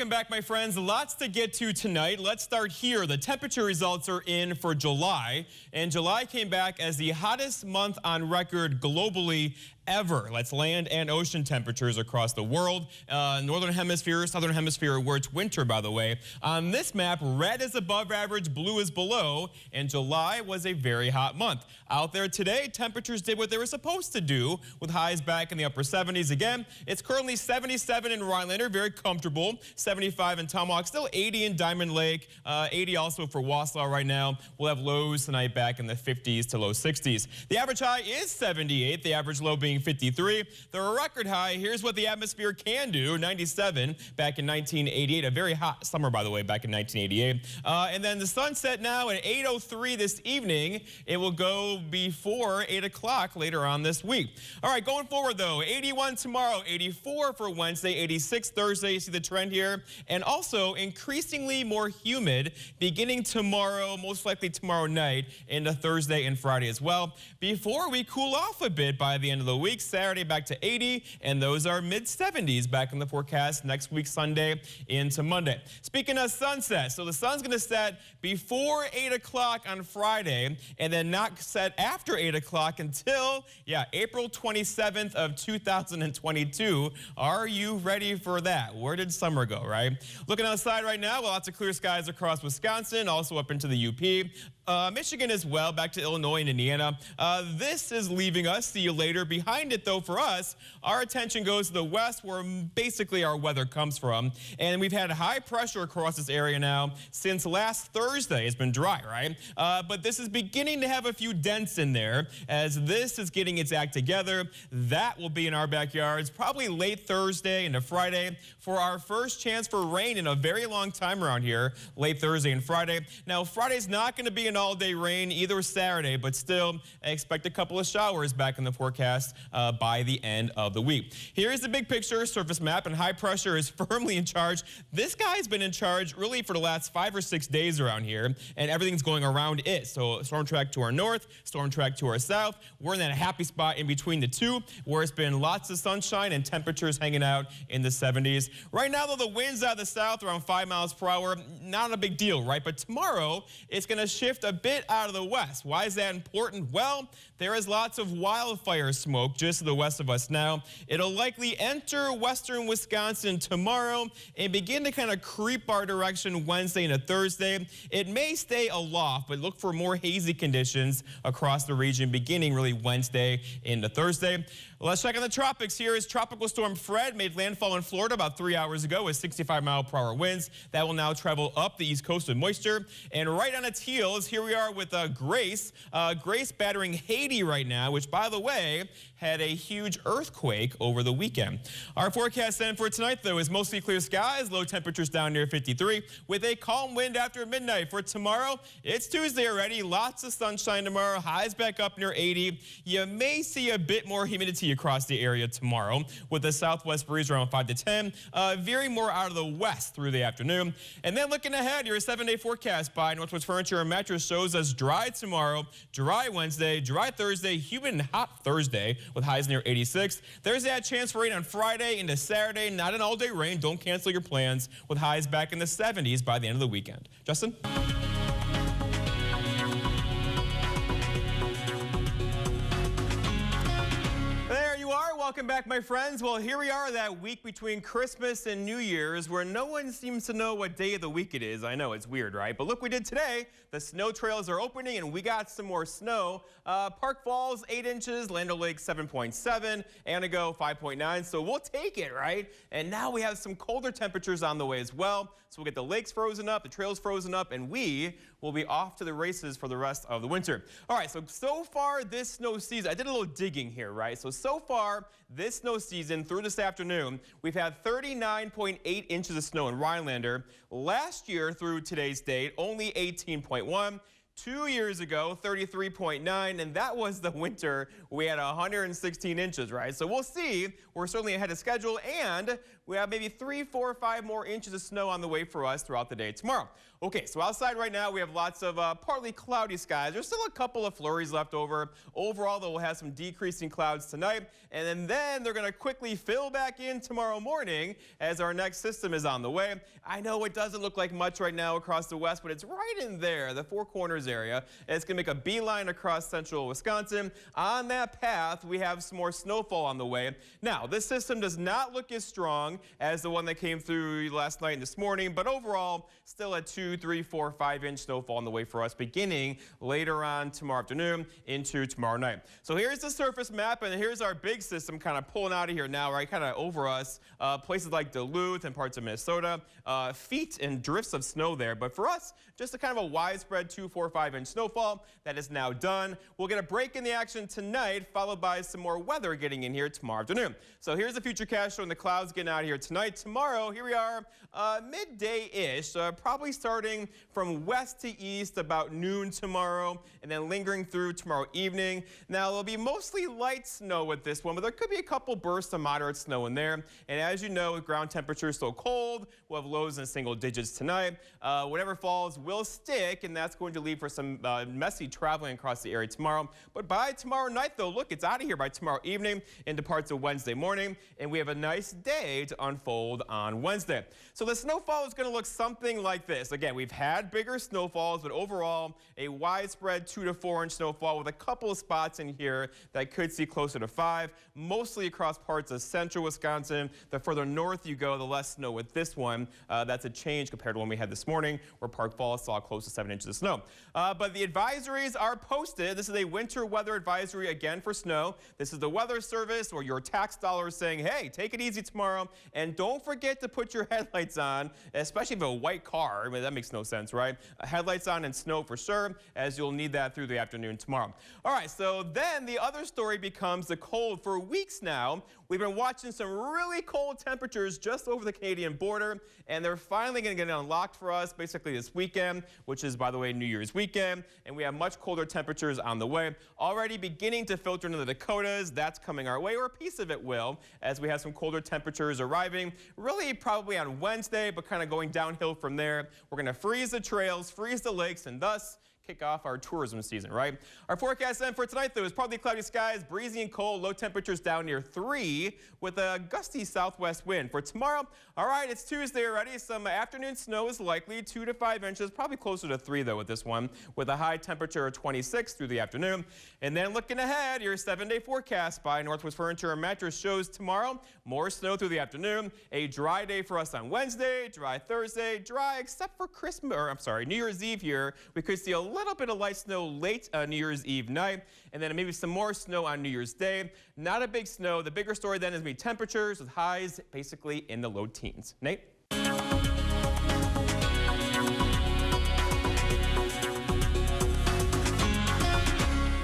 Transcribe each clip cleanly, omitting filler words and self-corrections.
welcome back, my friends. Lots to get to tonight. Let's start here. The temperature results are in for July, and July came back as the hottest month on record globally ever. That's land and ocean temperatures across the world. Northern hemisphere, southern hemisphere, where it's winter, by the way. On this map, red is above average, blue is below, and July was a very hot month. Out there today, temperatures did what they were supposed to do, with highs back in the upper 70s again. It's currently 77 in Rhinelander, very comfortable. 75 in Tomahawk, still 80 in Diamond Lake, 80 also for Wassaw right now. We'll have lows tonight back in the 50s to low 60s. The average high is 78, the average low being 53. The record high, here's what the atmosphere can do, 97 back in 1988. A very hot summer, by the way, back in 1988. And then the sunset now at 8:03 this evening. It will go before 8 o'clock later on this week. All right, going forward, though, 81 tomorrow, 84 for Wednesday, 86 Thursday. You see the trend here. And also increasingly more humid beginning tomorrow, most likely tomorrow night, into Thursday and Friday as well, before we cool off a bit by the end of the week. Saturday back to 80, and those are mid-70s back in the forecast next week, Sunday into Monday. Speaking of sunset, so the sun's going to set before 8 o'clock on Friday, and then not set after 8 o'clock until, April 27th of 2022. Are you ready for that? Where did summer go, right? Looking outside right now, lots of clear skies across Wisconsin, also up into the UP. Michigan as well, back to Illinois and Indiana. This is leaving us. See you later. Behind it, though, for us, our attention goes to the west, where basically our weather comes from. And we've had high pressure across this area now since last Thursday. It's been dry, right? But this is beginning to have a few dents in there as this is getting its act together. That will be in our backyards probably late Thursday into Friday for our first chance for rain in a very long time around here, late Thursday and Friday. Now, Friday's not going to be an all-day rain either Saturday, but still I expect a couple of showers back in the forecast by the end of the week. Here's the big picture surface map, and high pressure is firmly in charge. This guy's been in charge really for the last 5 or 6 days around here, and everything's going around it. So storm track to our north, storm track to our south. We're in that happy spot in between the two, where it's been lots of sunshine and temperatures hanging out in the 70s. Right now, though, the winds out of the south around 5 miles per hour, not a big deal, right? But tomorrow, it's going to shift a bit out of the west. Why is that important? Well, there is lots of wildfire smoke just to the west of us now. It'll likely enter western Wisconsin tomorrow and begin to kind of creep our direction Wednesday into Thursday. It may stay aloft, but look for more hazy conditions across the region beginning really Wednesday into Thursday. Let's check on the tropics. Here is Tropical Storm Fred, made landfall in Florida about 3 hours ago with 65-mile-per-hour winds. That will now travel up the east coast with moisture. And right on its heels, here we are with Grace. Grace battering Haiti right now, which, by the way, had a huge earthquake over the weekend. Our forecast then for tonight, though, is mostly clear skies, low temperatures down near 53, with a calm wind after midnight. For tomorrow, it's Tuesday already. Lots of sunshine tomorrow. Highs back up near 80. You may see a bit more humidity across the area tomorrow, with a southwest breeze around 5 to 10, veering more out of the west through the afternoon. And then looking ahead, your 7-day forecast by Northwest Furniture and Mattress shows us dry tomorrow, dry Wednesday, dry Thursday, humid and hot Thursday, with highs near 86. There's that chance for rain on Friday into Saturday. Not an all-day rain. Don't cancel your plans, with highs back in the 70s by the end of the weekend. Justin? Welcome back, my friends. Well, here we are that week between Christmas and New Year's, where no one seems to know what day of the week it is. I know, it's weird, right? But look, we did today. The snow trails are opening, and we got some more snow. Park Falls, 8 inches. Land O'Lakes, 7.7. Antigo, 5.9. So we'll take it, right? And now we have some colder temperatures on the way as well. So we'll get the lakes frozen up, the trails frozen up, and we will be off to the races for the rest of the winter. All right, so far this snow season, I did a little digging here, right? So far this snow season through this afternoon, we've had 39.8 inches of snow in Rhinelander. Last year through today's date, only 18.1. 2 years ago, 33.9, and that was the winter we had 116 inches, right? So we'll see. We're certainly ahead of schedule, and we have maybe 3, 4, 5 more inches of snow on the way for us throughout the day tomorrow. Okay, so outside right now we have lots of partly cloudy skies. There's still a couple of flurries left over. Overall, though, we'll have some decreasing clouds tonight, and then they're going to quickly fill back in tomorrow morning as our next system is on the way. I know it doesn't look like much right now across the west, but it's right in there, the Four Corners area. And it's going to make a beeline across central Wisconsin. On that path, we have some more snowfall on the way. Now, this system does not look as strong as the one that came through last night and this morning, but overall, still at 2, 3, 4, 5-inch snowfall on the way for us beginning later on tomorrow afternoon into tomorrow night. So here's the surface map, and here's our big system kind of pulling out of here now, right, kind of over us. Places like Duluth and parts of Minnesota, feet and drifts of snow there. But for us, just a kind of a widespread 2, 4, 5-inch snowfall that is now done. We'll get a break in the action tonight, followed by some more weather getting in here tomorrow afternoon. So here's the futurecast showing the clouds getting out of here tonight. Tomorrow, here we are, midday-ish, probably starting from west to east about noon tomorrow, and then lingering through tomorrow evening. Now, there'll be mostly light snow with this one, but there could be a couple bursts of moderate snow in there. And as you know, with ground temperatures so cold, we'll have lows in single digits tonight. Whatever falls will stick, and that's going to leave for some messy traveling across the area tomorrow. But by tomorrow night, though, look, it's out of here by tomorrow evening into parts of Wednesday morning, and we have a nice day to unfold on Wednesday. So the snowfall is going to look something like this. Again, we've had bigger snowfalls, but overall, a widespread 2 to 4-inch snowfall with a couple of spots in here that could see closer to 5, mostly across parts of central Wisconsin. The further north you go, the less snow with this one. That's a change compared to one we had this morning, where Park Falls saw close to 7 inches of snow. But the advisories are posted. This is a winter weather advisory again for snow. This is the Weather Service or your tax dollars saying, hey, take it easy tomorrow, and don't forget to put your headlights on, especially if you have a white car. I mean, that makes no sense, right? Headlights on and snow for sure, as you'll need that through the afternoon tomorrow. All right, so then the other story becomes the cold. For weeks now, we've been watching some really cold temperatures just over the Canadian border, and they're finally going to get unlocked for us basically this weekend, which is, by the way, New Year's weekend, and we have much colder temperatures on the way. Already beginning to filter into the Dakotas. That's coming our way, or a piece of it will, as we have some colder temperatures arriving, really probably on Wednesday, but kind of going downhill from there. We're going to freeze the trails, freeze the lakes, and thus kick off our tourism season, right? Our forecast then for tonight, though, is partly cloudy skies, breezy and cold, low temperatures down near 3 with a gusty southwest wind. For tomorrow, all right, it's Tuesday already. Some afternoon snow is likely, 2 to 5 inches, probably closer to 3, though, with this one, with a high temperature of 26 through the afternoon. And then looking ahead, your 7-day forecast by Northwest Furniture and Mattress shows tomorrow more snow through the afternoon, a dry day for us on Wednesday, dry Thursday, dry except for New Year's Eve here. We could see a little bit of light snow late New Year's Eve night, and then maybe some more snow on New Year's Day. Not a big snow. The bigger story then is going to be temperatures with highs basically in the low teens. Nate?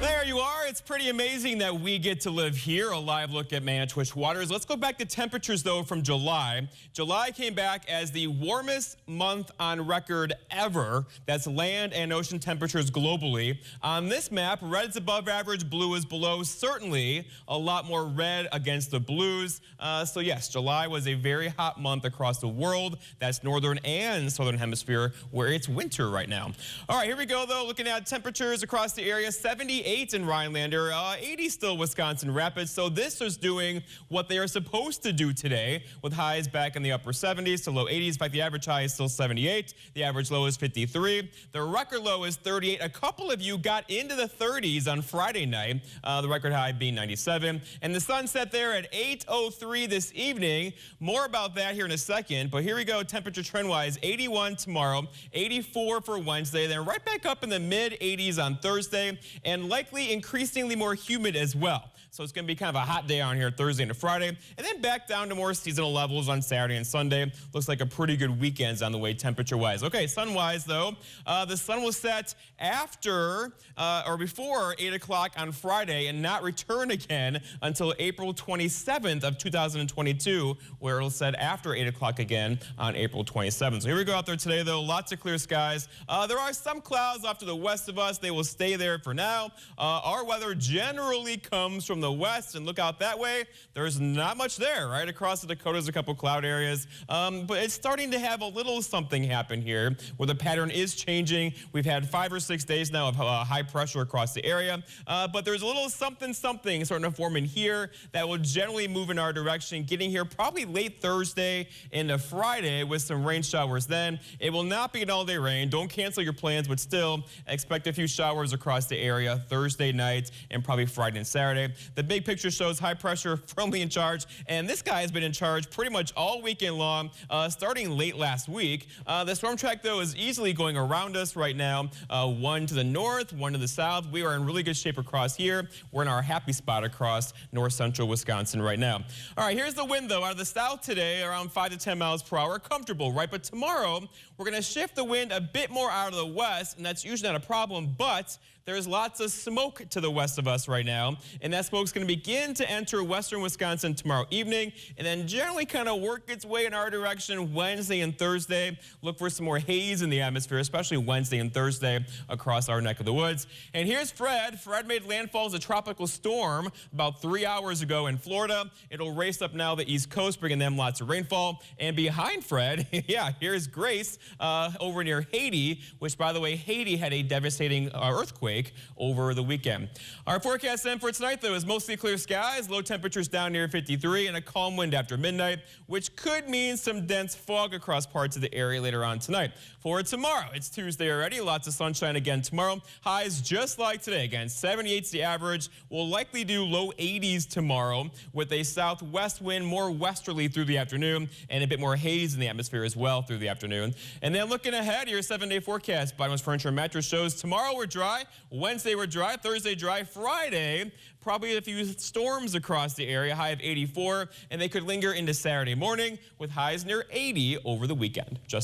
There you are. It's pretty amazing that we get to live here. A live look at Manitoush waters. Let's go back to temperatures, though, from July. July came back as the warmest month on record ever. That's land and ocean temperatures globally. On this map, red is above average, blue is below. Certainly a lot more red against the blues. So yes, July was a very hot month across the world. That's northern and southern hemisphere, where it's winter right now. All right, here we go, though. Looking at temperatures across the area, 78 in Rhinelander, 80 still Wisconsin Rapids. So this is doing what they are supposed to do today, with highs back in the upper 70s to low 80s. In fact, the average high is still 78. The average low is 53. The record low is 38. A couple of you got into the 30s on Friday night, the record high being 97. And the sun set there at 8:03 this evening. More about that here in a second. But here we go, temperature trend-wise, 81 tomorrow, 84 for Wednesday, then right back up in the mid-80s on Thursday, and likely increasing increasingly more humid as well. So it's going to be kind of a hot day on here Thursday and Friday, and then back down to more seasonal levels on Saturday and Sunday. Looks like a pretty good weekend's on the way temperature-wise. Okay, sun-wise, though, the sun will set after or before 8 o'clock on Friday and not return again until April 27th of 2022, where it'll set after 8 o'clock again on April 27th. So here we go out there today, though. Lots of clear skies. There are some clouds off to the west of us. They will stay there for now. Our weather generally comes from the west, and look out that way. There's not much there. Right across the Dakotas, a couple cloud areas. But it's starting to have a little something happen here where the pattern is changing. We've had 5 or 6 days now of high pressure across the area. But there's a little something starting to form in here that will generally move in our direction, getting here probably late Thursday into Friday with some rain showers then. It will not be an all-day rain. Don't cancel your plans, but still expect a few showers across the area Thursday night and probably Friday and Saturday. The big picture shows high pressure firmly in charge, and this guy has been in charge pretty much all weekend long, starting late last week. The storm track, though, is easily going around us right now. One to the north, one to the south. We are in really good shape across here. We're in our happy spot across north central Wisconsin right now. All right, here's the wind, though. Out of the south today, around 5 to 10 miles per hour. Comfortable, right? But tomorrow, we're going to shift the wind a bit more out of the west, and that's usually not a problem, but there's lots of smoke to the west of us right now, and that smoke's going to begin to enter western Wisconsin tomorrow evening, and then generally kind of work its way in our direction Wednesday and Thursday. Look for some more haze in the atmosphere, especially Wednesday and Thursday across our neck of the woods. And here's Fred. Fred made landfall as a tropical storm about 3 hours ago in Florida. It'll race up now the east coast, bringing them lots of rainfall. And behind Fred, yeah, here's Grace over near Haiti, which, by the way, Haiti had a devastating earthquake over the weekend. Our forecast then for tonight, though, is mostly clear skies, low temperatures down near 53, and a calm wind after midnight, which could mean some dense fog across parts of the area later on tonight. For tomorrow, it's Tuesday already, lots of sunshine again tomorrow. Highs just like today, again, 78's the average. We'll likely do low 80s tomorrow with a southwest wind, more westerly through the afternoon, and a bit more haze in the atmosphere as well through the afternoon. And then looking ahead, your 7-day forecast. Bottomless Furniture and Mattress shows tomorrow we're dry, Wednesday we're dry, Thursday dry, Friday probably a few storms across the area, high of 84, and they could linger into Saturday morning with highs near 80 over the weekend. Just